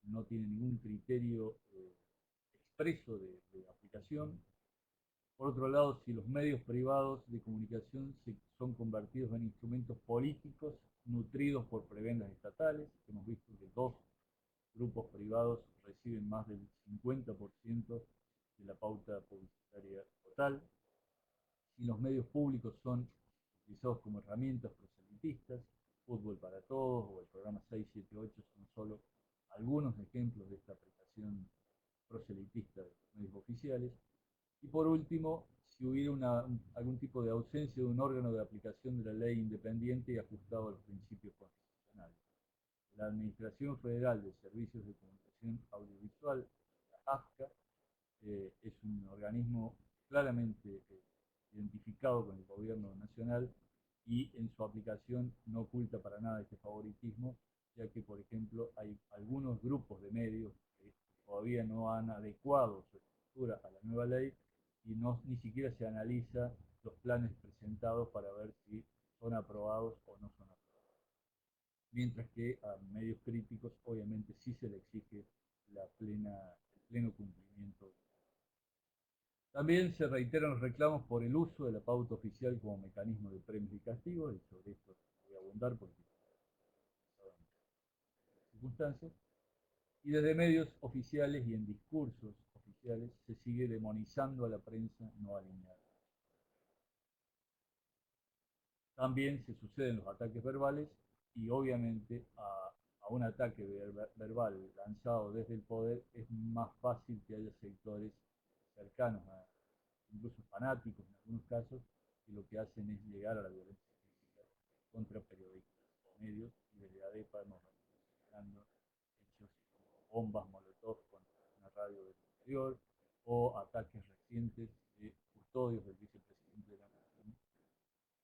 no tiene ningún criterio expreso de aplicación. Por otro lado, si los medios privados de comunicación son convertidos en instrumentos políticos nutridos por prebendas estatales, hemos visto que dos grupos privados reciben más del 50% de la pauta publicitaria total. Si los medios públicos son utilizados como herramientas proselitistas, Fútbol para Todos o el programa 678 son solo algunos ejemplos de esta aplicación proselitista de los medios oficiales. Y por último, si hubiera algún tipo de ausencia de un órgano de aplicación de la ley independiente y ajustado a los principios constitucionales. La Administración Federal de Servicios de Comunicación Audiovisual, la AFCA, es un organismo claramente identificado con el gobierno nacional y en su aplicación no oculta para nada este favoritismo, ya que, por ejemplo, hay algunos grupos de medios que todavía no han adecuado su estructura a la nueva ley y ni siquiera se analiza los planes presentados para ver si son aprobados o no son aprobados. Mientras que a medios críticos obviamente sí se le exige el pleno cumplimiento. También se reiteran los reclamos por el uso de la pauta oficial como mecanismo de premios y castigos, y sobre esto voy a abundar porque son circunstancias. Y desde medios oficiales y en discursos oficiales se sigue demonizando a la prensa no alineada. También se suceden los ataques verbales y obviamente a un ataque verbal lanzado desde el poder es más fácil que haya sectores cercanos, incluso fanáticos en algunos casos, que lo que hacen es llegar a la violencia física contra periodistas o medios, y desde ADEPA hemos venido señalando hechos como bombas molotov contra una radio del interior o ataques recientes de custodios del vicepresidente de la Nación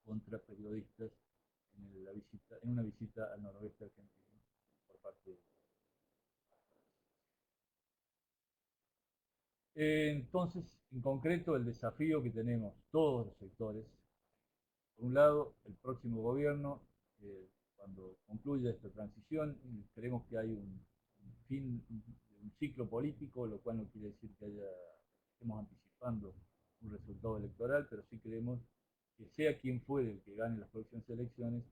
contra periodistas en una visita al noroeste argentino por parte de... Entonces, en concreto, el desafío que tenemos todos los sectores, por un lado, el próximo gobierno, cuando concluya esta transición, creemos que hay un ciclo político, lo cual no quiere decir que estemos anticipando un resultado electoral, pero sí creemos que sea quien fuere el que gane las próximas elecciones,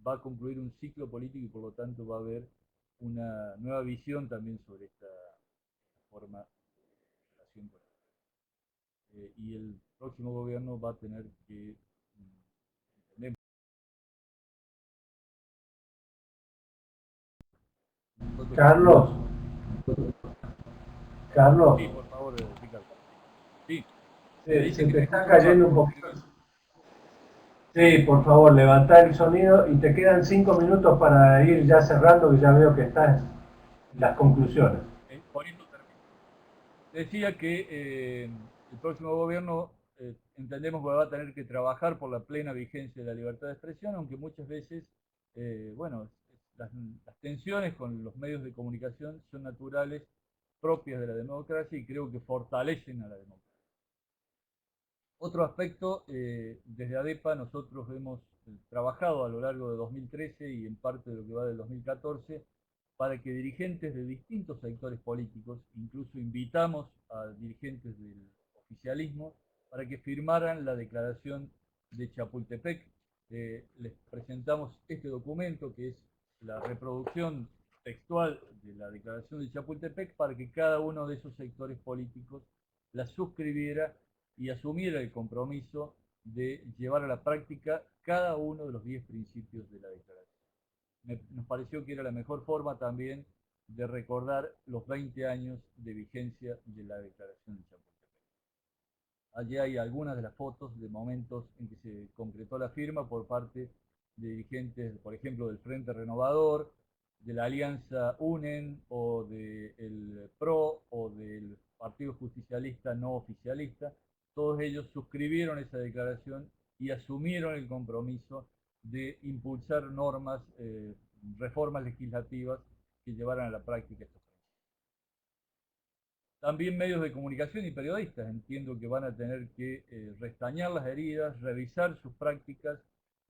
va a concluir un ciclo político y por lo tanto va a haber una nueva visión también sobre esta forma de relación con y el próximo gobierno va a tener que entender. Carlos, Carlos, Sí, por favor, Ricardo. Sí, me se dice que te se está escucha muy cayendo bajo. un poquito. Sí, por favor, levanta el sonido y te quedan 5 minutos para ir ya cerrando, que ya veo que estás en las conclusiones. Por eso termino. Decía que el próximo gobierno entendemos que va a tener que trabajar por la plena vigencia de la libertad de expresión, aunque muchas veces, bueno, las tensiones con los medios de comunicación son naturales, propias de la democracia y creo que fortalecen a la democracia. Otro aspecto, desde ADEPA nosotros hemos trabajado a lo largo de 2013 y en parte de lo que va del 2014 para que dirigentes de distintos sectores políticos, incluso invitamos a dirigentes del oficialismo para que firmaran la declaración de Chapultepec. Les presentamos este documento que es la reproducción textual de la declaración de Chapultepec para que cada uno de esos sectores políticos la suscribiera y asumiera el compromiso de llevar a la práctica cada uno de los 10 principios de la declaración. Nos pareció que era la mejor forma también de recordar los 20 años de vigencia de la declaración de Chapultepec. Allí hay algunas de las fotos de momentos en que se concretó la firma por parte de dirigentes, por ejemplo, del Frente Renovador, de la Alianza UNEN o del PRO o del Partido Justicialista no oficialista. Todos ellos suscribieron esa declaración y asumieron el compromiso de impulsar normas, reformas legislativas que llevaran a la práctica estos principios. También medios de comunicación y periodistas entiendo que van a tener que restañar las heridas, revisar sus prácticas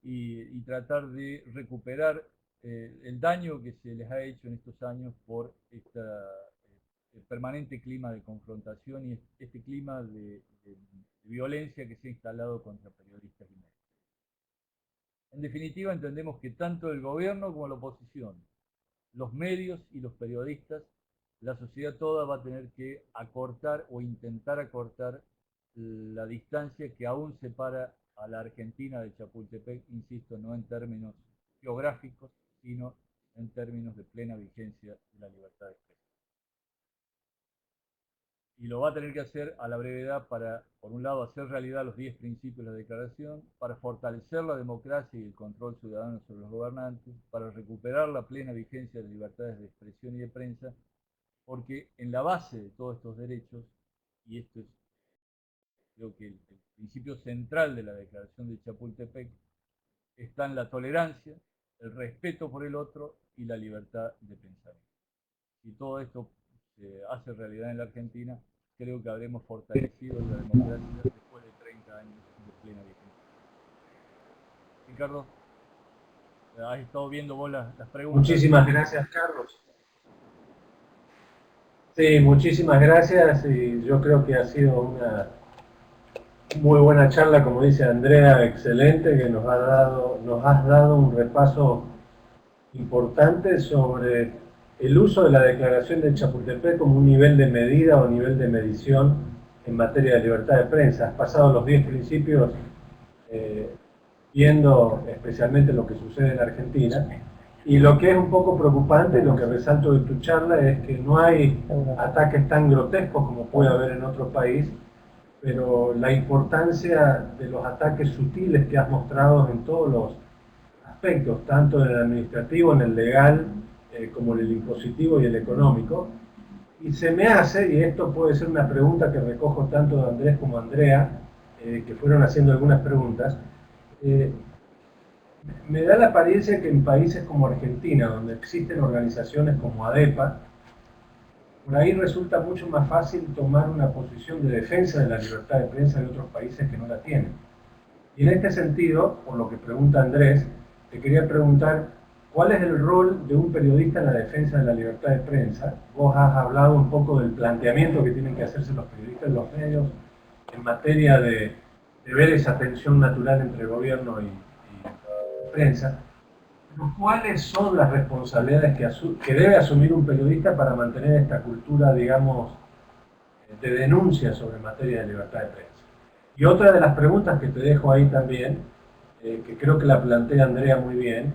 y tratar de recuperar el daño que se les ha hecho en estos años por este permanente clima de confrontación y este clima de violencia que se ha instalado contra periodistas y medios. En definitiva, entendemos que tanto el gobierno como la oposición, los medios y los periodistas, la sociedad toda va a tener que acortar o intentar acortar la distancia que aún separa a la Argentina de Chapultepec, insisto, no en términos geográficos, sino en términos de plena vigencia de la libertad de expresión. Y lo va a tener que hacer a la brevedad para, por un lado, hacer realidad los 10 principios de la Declaración, para fortalecer la democracia y el control ciudadano sobre los gobernantes, para recuperar la plena vigencia de las libertades de expresión y de prensa, porque en la base de todos estos derechos, y esto es creo que el principio central de la Declaración de Chapultepec, están la tolerancia, el respeto por el otro y la libertad de pensamiento. Si todo esto se hace realidad en la Argentina, creo que habremos fortalecido la democracia después de 30 años de plena vigencia. Ricardo, has estado viendo vos las preguntas. Muchísimas gracias, Carlos. Sí, muchísimas gracias, y yo creo que ha sido una muy buena charla, como dice Andrea, excelente, que nos has dado un repaso importante sobre el uso de la Declaración de Chapultepec como un nivel de medida o nivel de medición en materia de libertad de prensa. Has pasado los 10 principios viendo especialmente lo que sucede en Argentina, y lo que es un poco preocupante, lo que resalto de tu charla, es que no hay ataques tan grotescos como puede haber en otro país, pero la importancia de los ataques sutiles que has mostrado en todos los aspectos, tanto en el administrativo, en el legal, como en el impositivo y el económico. Y se me hace, y esto puede ser una pregunta que recojo tanto de Andrés como Andrea, que fueron haciendo algunas preguntas, me da la apariencia que en países como Argentina, donde existen organizaciones como ADEPA, por ahí resulta mucho más fácil tomar una posición de defensa de la libertad de prensa en otros países que no la tienen. Y en este sentido, por lo que pregunta Andrés, te quería preguntar, ¿cuál es el rol de un periodista en la defensa de la libertad de prensa? Vos has hablado un poco del planteamiento que tienen que hacerse los periodistas en los medios en materia de ver esa tensión natural entre gobierno y prensa. Pero ¿cuáles son las responsabilidades que debe asumir un periodista para mantener esta cultura, digamos, de denuncia sobre materia de libertad de prensa? Y otra de las preguntas que te dejo ahí también, que creo que la plantea Andrea muy bien,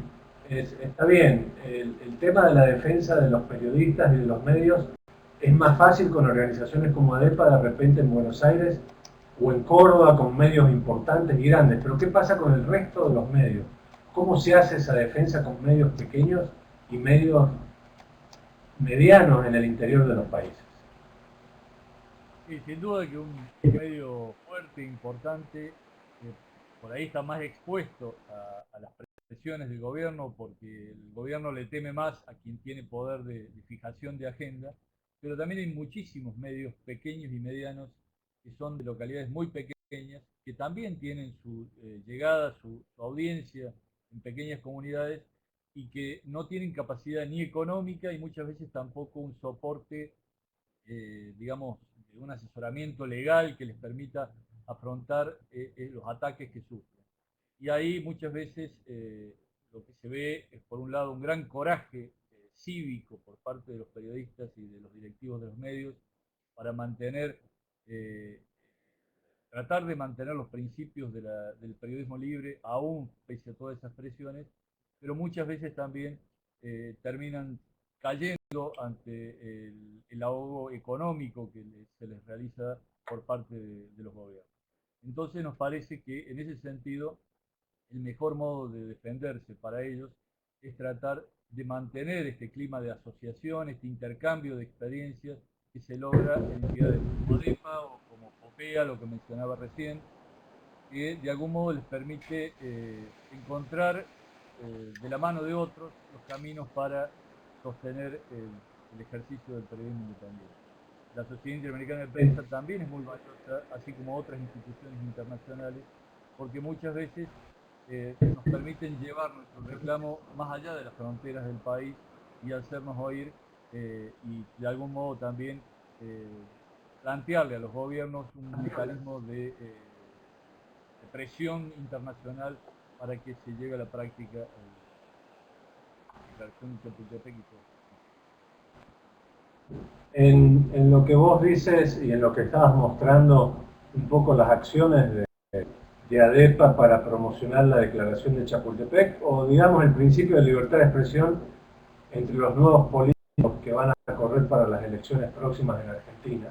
es, está bien, el tema de la defensa de los periodistas y de los medios es más fácil con organizaciones como ADEPA de repente en Buenos Aires o en Córdoba con medios importantes y grandes, pero ¿qué pasa con el resto de los medios? ¿Cómo se hace esa defensa con medios pequeños y medios medianos en el interior de los países? Sí, sin duda que un medio fuerte, importante, por ahí está más expuesto a las presiones del gobierno, porque el gobierno le teme más a quien tiene poder de fijación de agenda, pero también hay muchísimos medios pequeños y medianos que son de localidades muy pequeñas, que también tienen su llegada, su audiencia en pequeñas comunidades y que no tienen capacidad ni económica y muchas veces tampoco un soporte, digamos, de un asesoramiento legal que les permita afrontar los ataques que sufren. Y ahí muchas veces lo que se ve es, por un lado, un gran coraje cívico por parte de los periodistas y de los directivos de los medios para mantener, tratar de mantener los principios del periodismo libre, aún pese a todas esas presiones, pero muchas veces también terminan cayendo ante el ahogo económico que se les realiza por parte de los gobiernos. Entonces nos parece que en ese sentido el mejor modo de defenderse para ellos es tratar de mantener este clima de asociación, este intercambio de experiencias que se logra en entidades como ADEPA o como POPEA, lo que mencionaba recién, que de algún modo les permite encontrar de la mano de otros los caminos para sostener el ejercicio del periodismo independiente. La Sociedad Interamericana de Prensa también es muy valiosa, así como otras instituciones internacionales, porque muchas veces nos permiten llevar nuestro reclamo más allá de las fronteras del país y hacernos oír y de algún modo también plantearle a los gobiernos un mecanismo de presión internacional para que se llegue a la práctica la Declaración de Chapultepec y todo. En lo que vos dices y en lo que estabas mostrando un poco las acciones de ADEPA para promocionar la declaración de Chapultepec, o digamos el principio de libertad de expresión entre los nuevos políticos que van a correr para las elecciones próximas en Argentina.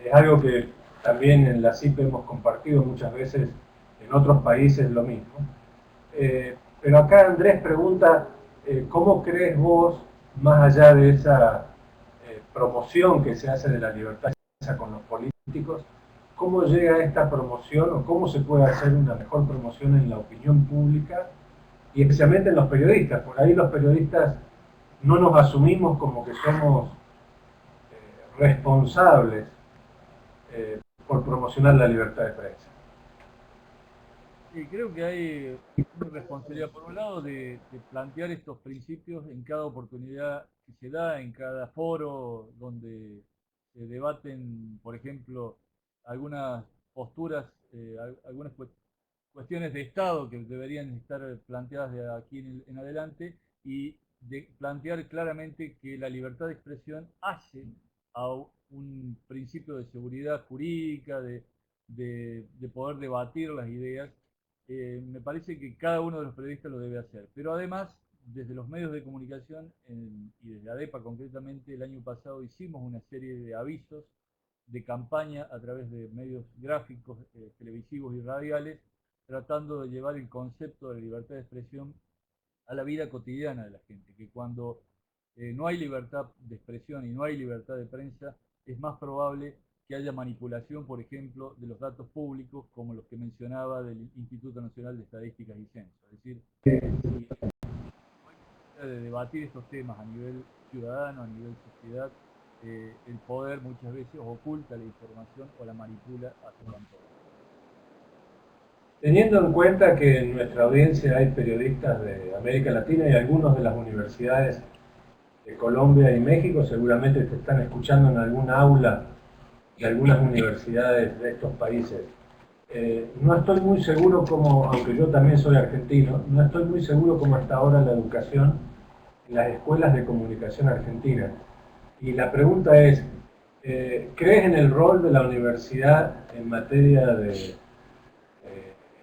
Es algo que también en la CIP hemos compartido muchas veces, en otros países lo mismo. Pero acá Andrés pregunta, ¿cómo crees vos, más allá de esa promoción que se hace de la libertad con los políticos, cómo llega esta promoción o cómo se puede hacer una mejor promoción en la opinión pública y especialmente en los periodistas? Por ahí los periodistas no nos asumimos como que somos responsables por promocionar la libertad de prensa. Sí, creo que hay una responsabilidad, por un lado, de plantear estos principios en cada oportunidad que se da, en cada foro donde se debaten, por ejemplo, algunas posturas, algunas cuestiones de Estado que deberían estar planteadas de aquí en adelante, y de plantear claramente que la libertad de expresión hace a un principio de seguridad jurídica, de poder debatir las ideas. Me parece que cada uno de los periodistas lo debe hacer. Pero además, desde los medios de comunicación y desde ADEPA concretamente, el año pasado hicimos una serie de avisos de campaña a través de medios gráficos, televisivos y radiales, tratando de llevar el concepto de la libertad de expresión a la vida cotidiana de la gente, que cuando no hay libertad de expresión y no hay libertad de prensa, es más probable que haya manipulación, por ejemplo, de los datos públicos, como los que mencionaba del Instituto Nacional de Estadísticas y Censo. Es decir, si no hay posibilidad de debatir estos temas a nivel ciudadano, a nivel sociedad, el poder muchas veces oculta la información o la manipula a su antojo. Teniendo en cuenta que en nuestra audiencia hay periodistas de América Latina y algunos de las universidades de Colombia y México, seguramente te están escuchando en algún aula de algunas universidades de estos países. No estoy muy seguro cómo, aunque yo también soy argentino, no estoy muy seguro cómo está ahora la educación en las escuelas de comunicación argentinas. Y la pregunta es, ¿crees en el rol de la universidad en materia de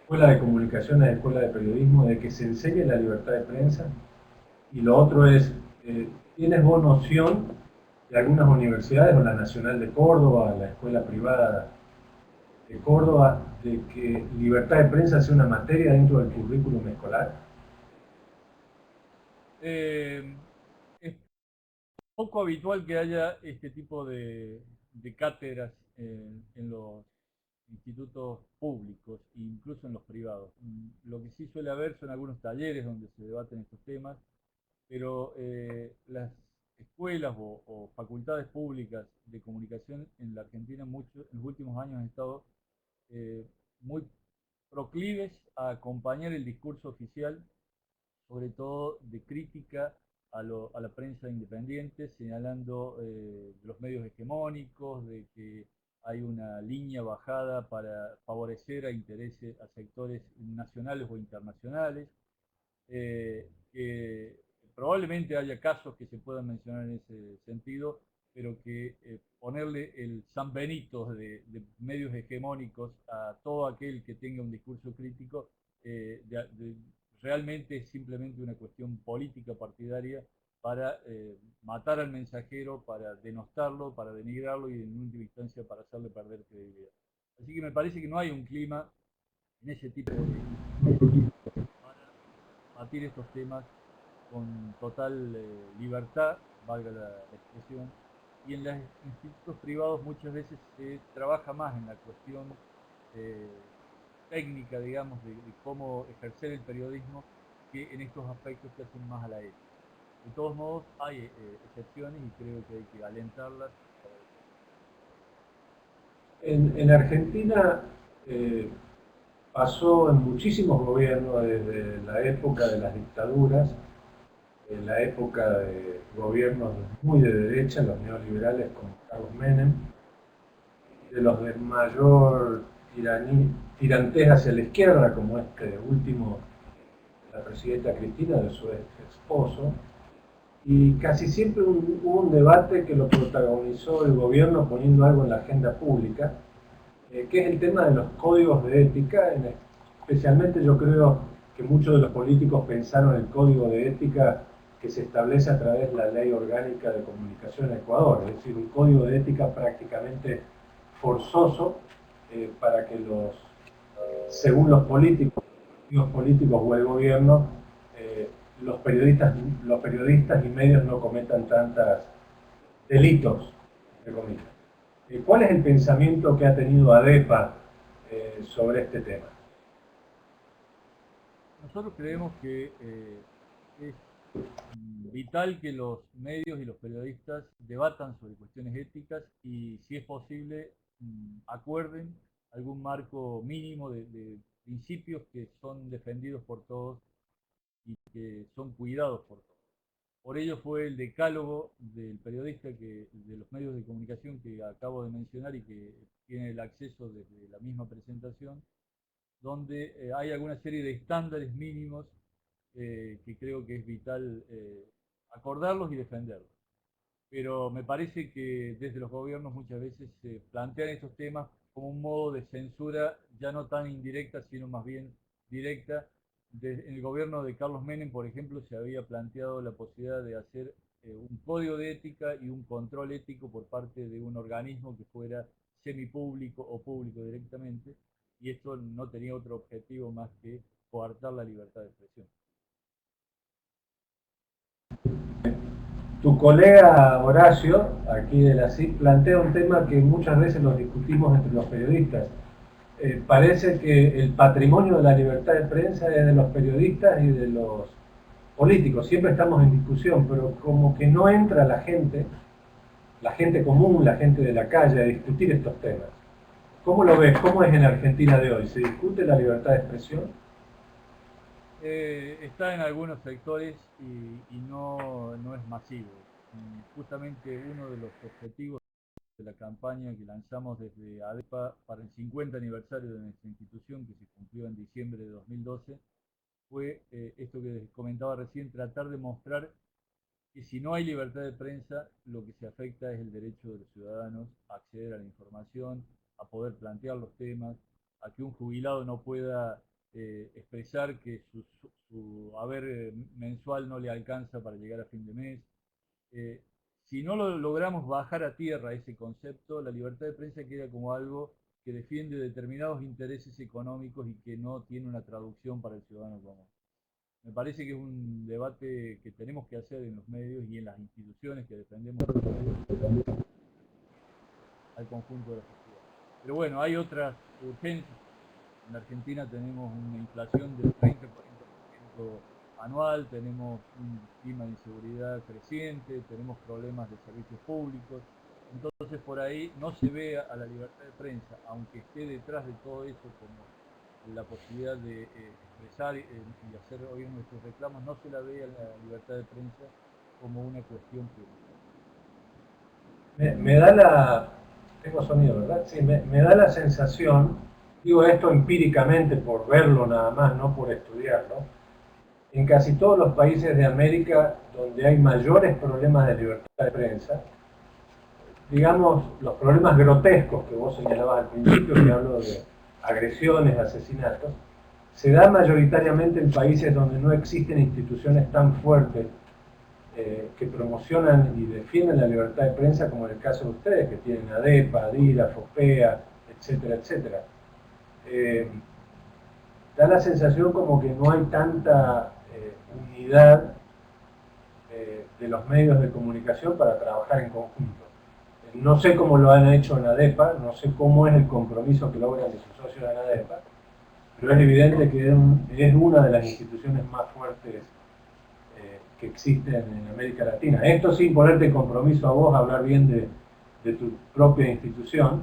escuela de comunicaciones, escuela de periodismo, de que se enseñe la libertad de prensa? Y lo otro es, ¿tienes vos noción de algunas universidades, o la Nacional de Córdoba, la escuela privada de Córdoba, de que libertad de prensa sea una materia dentro del currículum escolar? Es poco habitual que haya este tipo de cátedras en los institutos públicos, incluso en los privados. Lo que sí suele haber son algunos talleres donde se debaten estos temas, pero las escuelas o facultades públicas de comunicación en la Argentina en los últimos años han estado muy proclives a acompañar el discurso oficial, sobre todo de crítica a la prensa independiente, señalando los medios hegemónicos, de que hay una línea bajada para favorecer a intereses, a sectores nacionales o internacionales, que probablemente haya casos que se puedan mencionar en ese sentido, pero que ponerle el San Benito de medios hegemónicos a todo aquel que tenga un discurso crítico realmente es simplemente una cuestión política partidaria para matar al mensajero, para denostarlo, para denigrarlo y en última instancia para hacerle perder credibilidad. Así que me parece que no hay un clima en ese tipo de para batir estos temas con total libertad, valga la expresión, y en los institutos privados muchas veces se trabaja más en la cuestión técnica, digamos, de cómo ejercer el periodismo, que en estos aspectos que hacen más a la ética. De todos modos, hay excepciones y creo que hay que alentarlas. En Argentina pasó en muchísimos gobiernos, desde la época de las dictaduras, en la época de gobiernos muy de derecha, los neoliberales como Carlos Menem, de los de mayor tirantez hacia la izquierda, como este último, la presidenta Cristina, de su ex esposo, y casi siempre hubo un debate que lo protagonizó el gobierno poniendo algo en la agenda pública, que es el tema de los códigos de ética. Especialmente yo creo que muchos de los políticos pensaron el código de ética que se establece a través de la Ley Orgánica de Comunicación en Ecuador, es decir, un código de ética prácticamente forzoso para que según los políticos o el gobierno, los periodistas y medios no cometan tantos delitos, entre comillas. ¿Cuál es el pensamiento que ha tenido ADEPA sobre este tema? Nosotros creemos que es vital que los medios y los periodistas debatan sobre cuestiones éticas y, si es posible, acuerden algún marco mínimo de principios que son defendidos por todos y que son cuidados por todos. Por ello fue el decálogo del periodista, de los medios de comunicación que acabo de mencionar y que tiene el acceso desde la misma presentación, donde hay alguna serie de estándares mínimos que creo que es vital acordarlos y defenderlos. Pero me parece que desde los gobiernos muchas veces se plantean estos temas como un modo de censura, ya no tan indirecta, sino más bien directa. En el gobierno de Carlos Menem, por ejemplo, se había planteado la posibilidad de hacer un código de ética y un control ético por parte de un organismo que fuera semipúblico o público directamente, y esto no tenía otro objetivo más que coartar la libertad de expresión. Tu colega Horacio, aquí de la CIP, plantea un tema que muchas veces lo discutimos entre los periodistas. Parece que el patrimonio de la libertad de prensa es de los periodistas y de los políticos. Siempre estamos en discusión, pero como que no entra la gente común, la gente de la calle, a discutir estos temas. ¿Cómo lo ves? ¿Cómo es en Argentina de hoy? ¿Se discute la libertad de expresión? Está en algunos sectores y no es masivo. Justamente uno de los objetivos de la campaña que lanzamos desde ADEPA para el 50 aniversario de nuestra institución, que se cumplió en diciembre de 2012, fue esto que comentaba recién, tratar de mostrar que si no hay libertad de prensa, lo que se afecta es el derecho de los ciudadanos a acceder a la información, a poder plantear los temas, a que un jubilado no pueda expresar que su haber mensual no le alcanza para llegar a fin de mes. Si no lo logramos bajar a tierra ese concepto, la libertad de prensa queda como algo que defiende determinados intereses económicos y que no tiene una traducción para el ciudadano común. Me parece que es un debate que tenemos que hacer en los medios y en las instituciones que defendemos al conjunto de la sociedad. Pero bueno, hay otras urgencias. En Argentina tenemos una inflación del 30-40% anual, tenemos un clima de inseguridad creciente, tenemos problemas de servicios públicos. Entonces por ahí no se ve a la libertad de prensa, aunque esté detrás de todo eso como la posibilidad de expresar y hacer oír nuestros reclamos, no se la ve a la libertad de prensa como una cuestión pública. Me da la... Tengo sonido, ¿verdad? Sí, me da la sensación, digo esto empíricamente por verlo nada más, no por estudiarlo, en casi todos los países de América donde hay mayores problemas de libertad de prensa, digamos, los problemas grotescos que vos señalabas al principio, que hablo de agresiones, asesinatos, se da mayoritariamente en países donde no existen instituciones tan fuertes que promocionan y defienden la libertad de prensa, como en el caso de ustedes, que tienen ADEPA, ADILA, FOPEA, etcétera, etcétera. Da la sensación como que no hay tanta unidad de los medios de comunicación para trabajar en conjunto. No sé cómo lo han hecho en ADEPA, no sé cómo es el compromiso que logran de sus socios en ADEPA, pero es evidente que es una de las instituciones más fuertes que existen en América Latina. Esto sin ponerte compromiso a vos, hablar bien de tu propia institución,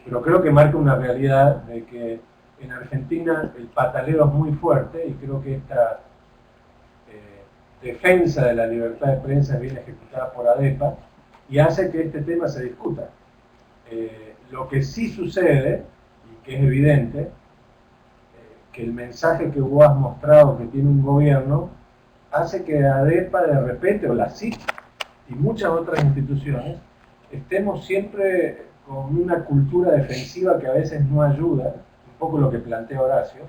pero creo que marca una realidad de que en Argentina el pataleo es muy fuerte y creo que esta defensa de la libertad de prensa es bien ejecutada por ADEPA y hace que este tema se discuta. Lo que sí sucede, y que es evidente, que el mensaje que vos has mostrado que tiene un gobierno hace que ADEPA de repente, o la CIP y muchas otras instituciones, estemos siempre con una cultura defensiva que a veces no ayuda, un poco lo que plantea Horacio,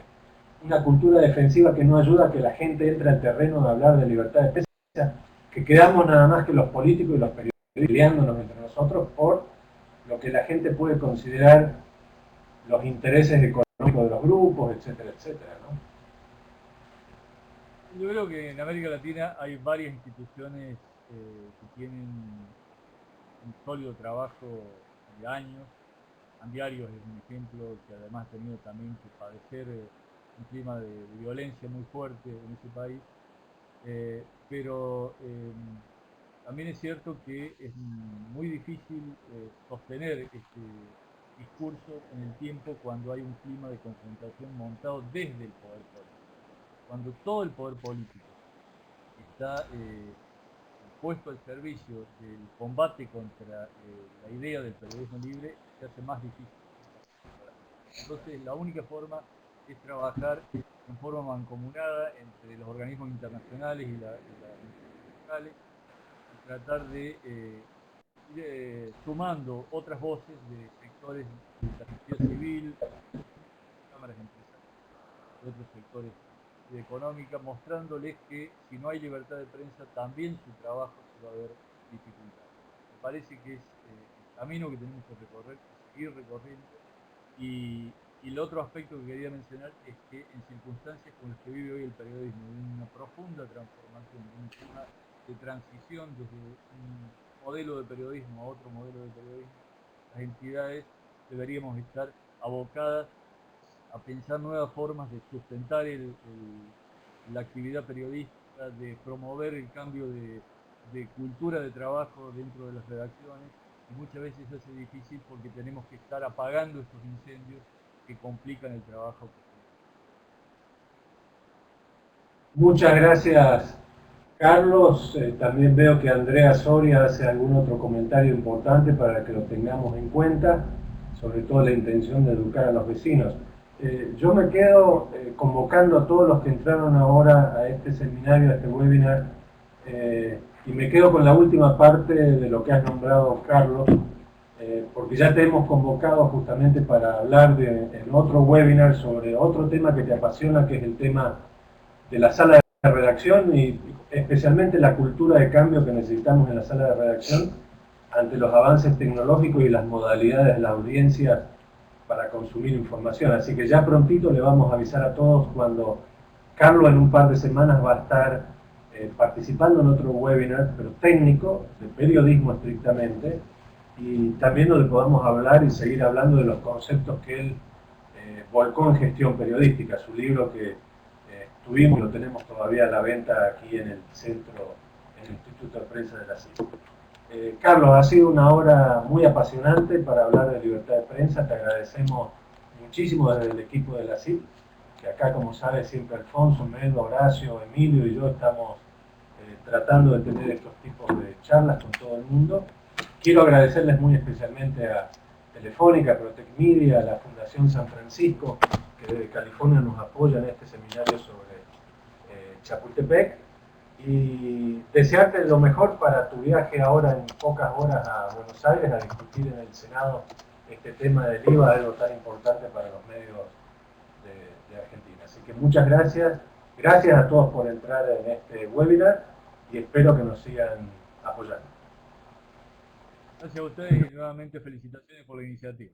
una cultura defensiva que no ayuda a que la gente entre al terreno de hablar de libertad de prensa, que quedamos nada más que los políticos y los periodistas peleándonos entre nosotros por lo que la gente puede considerar los intereses económicos de los grupos, etcétera, etcétera, ¿no? Yo creo que en América Latina hay varias instituciones que tienen un sólido trabajo de años. Andiarios es un ejemplo que además ha tenido también que padecer un clima de violencia muy fuerte en ese país, pero también es cierto que es muy difícil sostener este discurso en el tiempo cuando hay un clima de confrontación montado desde el poder político. Cuando todo el poder político está puesto al servicio del combate contra la idea del periodismo libre, se hace más difícil. Entonces, la única forma es trabajar en forma mancomunada entre los organismos internacionales y las internacionales y tratar de ir sumando otras voces de sectores de la sociedad civil, cámaras empresariales, de otros sectores económica, mostrándoles que si no hay libertad de prensa, también su trabajo se va a ver dificultado. Me parece que es el camino que tenemos que recorrer, seguir recorriendo. Y el otro aspecto que quería mencionar es que en circunstancias como las que vive hoy el periodismo, de una profunda transformación, de un tema de transición desde un modelo de periodismo a otro modelo de periodismo, las entidades deberíamos estar abocadas a pensar nuevas formas de sustentar la actividad periodística, de promover el cambio de cultura de trabajo dentro de las redacciones, y muchas veces eso hace difícil porque tenemos que estar apagando estos incendios que complican el trabajo. Muchas gracias, Carlos. También veo que Andrea Soria hace algún otro comentario importante para que lo tengamos en cuenta, sobre todo la intención de educar a los vecinos. Yo me quedo convocando a todos los que entraron ahora a este seminario, a este webinar, y me quedo con la última parte de lo que has nombrado, Carlos, porque ya te hemos convocado justamente para hablar en otro webinar sobre otro tema que te apasiona, que es el tema de la sala de redacción y especialmente la cultura de cambio que necesitamos en la sala de redacción ante los avances tecnológicos y las modalidades de la audiencia para consumir información. Así que ya prontito le vamos a avisar a todos cuando Carlos en un par de semanas va a estar participando en otro webinar, pero técnico, de periodismo estrictamente, y también donde podamos hablar y seguir hablando de los conceptos que él volcó en gestión periodística, su libro que tuvimos y lo tenemos todavía a la venta aquí en el centro, en el Instituto de Prensa de la CIP. Carlos, ha sido una hora muy apasionante para hablar de libertad de prensa. Te agradecemos muchísimo desde el equipo de la CIP, que acá, como sabes, siempre Alfonso, Melo, Horacio, Emilio y yo estamos tratando de tener estos tipos de charlas con todo el mundo. Quiero agradecerles muy especialmente a Telefónica, Protec Media, a la Fundación San Francisco, que desde California nos apoya en este seminario sobre Chapultepec, y desearte lo mejor para tu viaje ahora en pocas horas a Buenos Aires a discutir en el Senado este tema del IVA, algo tan importante para los medios de Argentina. Así que muchas gracias. Gracias a todos por entrar en este webinar y espero que nos sigan apoyando. Gracias a ustedes y nuevamente felicitaciones por la iniciativa.